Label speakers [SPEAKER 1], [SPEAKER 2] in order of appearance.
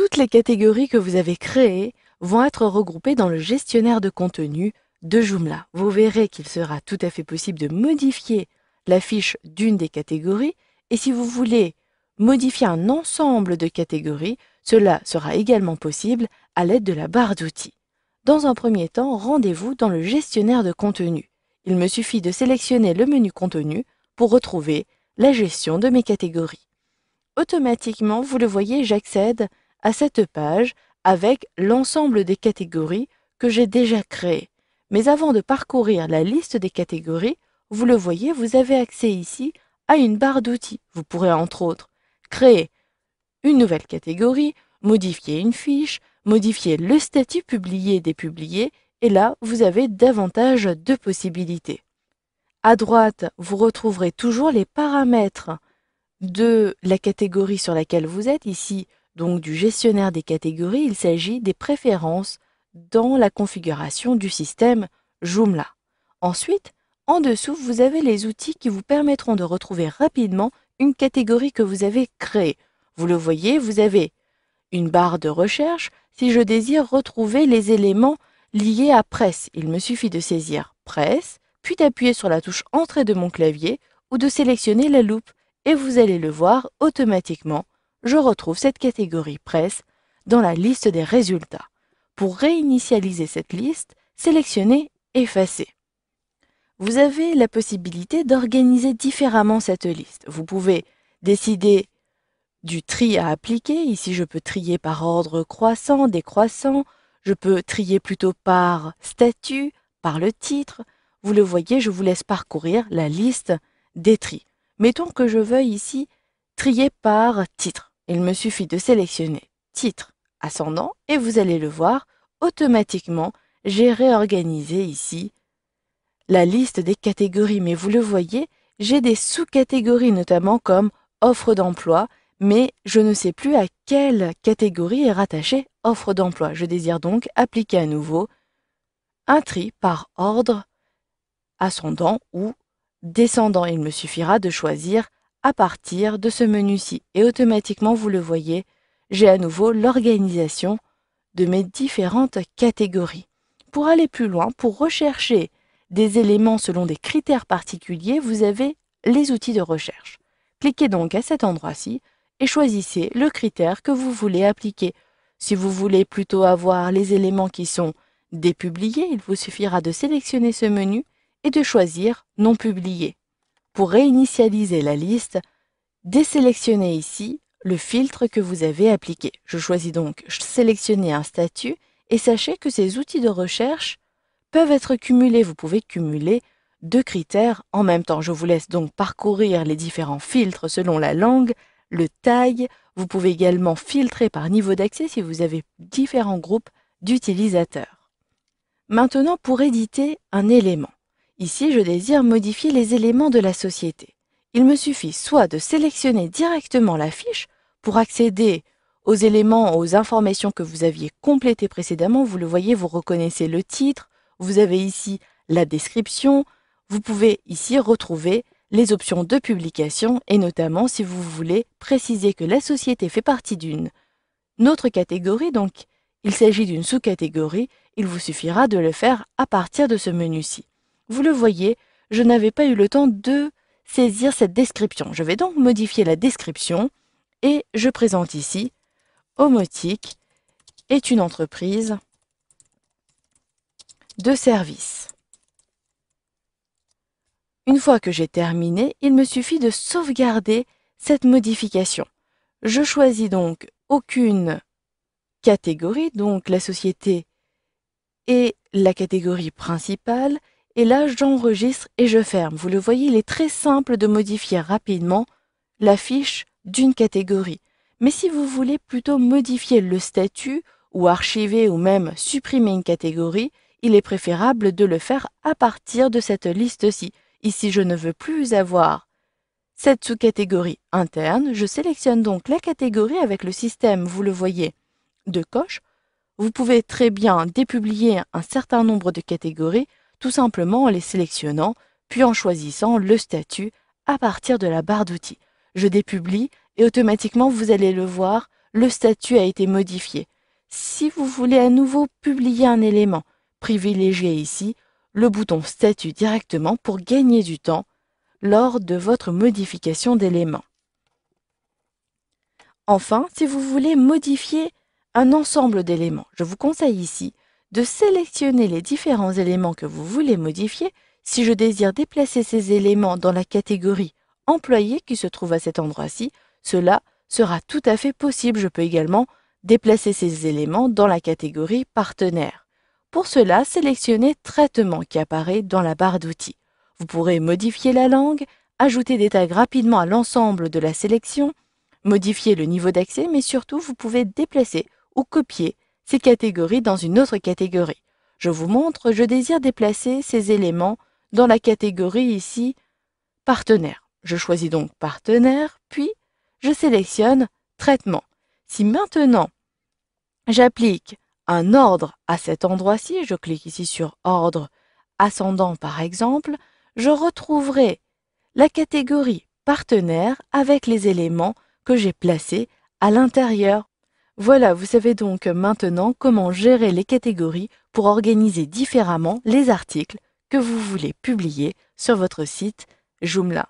[SPEAKER 1] Toutes les catégories que vous avez créées vont être regroupées dans le gestionnaire de contenu de Joomla. Vous verrez qu'il sera tout à fait possible de modifier la fiche d'une des catégories et si vous voulez modifier un ensemble de catégories, cela sera également possible à l'aide de la barre d'outils. Dans un premier temps, rendez-vous dans le gestionnaire de contenu. Il me suffit de sélectionner le menu contenu pour retrouver la gestion de mes catégories. Automatiquement, vous le voyez, j'accède à cette page avec l'ensemble des catégories que j'ai déjà créées. Mais avant de parcourir la liste des catégories, vous le voyez, vous avez accès ici à une barre d'outils. Vous pourrez entre autres créer une nouvelle catégorie, modifier une fiche, modifier le statut publié, dépublié, et là, vous avez davantage de possibilités. À droite, vous retrouverez toujours les paramètres de la catégorie sur laquelle vous êtes, ici donc du gestionnaire des catégories, il s'agit des préférences dans la configuration du système Joomla. Ensuite, en dessous, vous avez les outils qui vous permettront de retrouver rapidement une catégorie que vous avez créée. Vous le voyez, vous avez une barre de recherche. Si je désire retrouver les éléments liés à presse, il me suffit de saisir presse, puis d'appuyer sur la touche entrée de mon clavier ou de sélectionner la loupe. Et vous allez le voir, automatiquement, je retrouve cette catégorie presse dans la liste des résultats. Pour réinitialiser cette liste, sélectionnez Effacer. Vous avez la possibilité d'organiser différemment cette liste. Vous pouvez décider du tri à appliquer. Ici, je peux trier par ordre croissant, décroissant. Je peux trier plutôt par statut, par le titre. Vous le voyez, je vous laisse parcourir la liste des tris. Mettons que je veuille ici trier par titre. Il me suffit de sélectionner titre ascendant et vous allez le voir, automatiquement, j'ai réorganisé ici la liste des catégories. Mais vous le voyez, j'ai des sous-catégories notamment comme offre d'emploi, mais je ne sais plus à quelle catégorie est rattachée offre d'emploi. Je désire donc appliquer à nouveau un tri par ordre ascendant ou descendant. Il me suffira de choisir à partir de ce menu-ci. Et automatiquement, vous le voyez, j'ai à nouveau l'organisation de mes différentes catégories. Pour aller plus loin, pour rechercher des éléments selon des critères particuliers, vous avez les outils de recherche. Cliquez donc à cet endroit-ci et choisissez le critère que vous voulez appliquer. Si vous voulez plutôt avoir les éléments qui sont dépubliés, il vous suffira de sélectionner ce menu et de choisir Non publié. Pour réinitialiser la liste, désélectionnez ici le filtre que vous avez appliqué. Je choisis donc Sélectionner un statut et sachez que ces outils de recherche peuvent être cumulés. Vous pouvez cumuler deux critères en même temps. Je vous laisse donc parcourir les différents filtres selon la langue, le taille. Vous pouvez également filtrer par niveau d'accès si vous avez différents groupes d'utilisateurs. Maintenant, pour éditer un élément. Ici, je désire modifier les éléments de la société. Il me suffit soit de sélectionner directement la fiche pour accéder aux éléments, aux informations que vous aviez complétées précédemment. Vous le voyez, vous reconnaissez le titre, vous avez ici la description. Vous pouvez ici retrouver les options de publication et notamment si vous voulez préciser que la société fait partie d'une autre catégorie, donc il s'agit d'une sous-catégorie, il vous suffira de le faire à partir de ce menu-ci. Vous le voyez, je n'avais pas eu le temps de saisir cette description. Je vais donc modifier la description et je présente ici Homotic est une entreprise de services. Une fois que j'ai terminé, il me suffit de sauvegarder cette modification. Je choisis donc aucune catégorie, donc la société est la catégorie principale, et là j'enregistre et je ferme. Vous le voyez, il est très simple de modifier rapidement la fiche d'une catégorie. Mais si vous voulez plutôt modifier le statut ou archiver ou même supprimer une catégorie, il est préférable de le faire à partir de cette liste-ci. Ici, je ne veux plus avoir cette sous-catégorie interne. Je sélectionne donc la catégorie avec le système, vous le voyez, de coche. Vous pouvez très bien dépublier un certain nombre de catégories tout simplement en les sélectionnant, puis en choisissant le statut à partir de la barre d'outils. Je dépublie et automatiquement, vous allez le voir, le statut a été modifié. Si vous voulez à nouveau publier un élément, privilégiez ici le bouton Statut directement pour gagner du temps lors de votre modification d'éléments. Enfin, si vous voulez modifier un ensemble d'éléments, je vous conseille ici de sélectionner les différents éléments que vous voulez modifier. Si je désire déplacer ces éléments dans la catégorie Employé qui se trouve à cet endroit-ci, cela sera tout à fait possible. Je peux également déplacer ces éléments dans la catégorie Partenaire. Pour cela, sélectionnez Traitement qui apparaît dans la barre d'outils. Vous pourrez modifier la langue, ajouter des tags rapidement à l'ensemble de la sélection, modifier le niveau d'accès, mais surtout vous pouvez déplacer ou copier ces catégories dans une autre catégorie. Je vous montre, je désire déplacer ces éléments dans la catégorie ici Partenaire. Je choisis donc Partenaire, puis je sélectionne Traitement. Si maintenant j'applique un ordre à cet endroit-ci, je clique ici sur Ordre ascendant par exemple, je retrouverai la catégorie Partenaire avec les éléments que j'ai placés à l'intérieur. Voilà, vous savez donc maintenant comment gérer les catégories pour organiser différemment les articles que vous voulez publier sur votre site Joomla.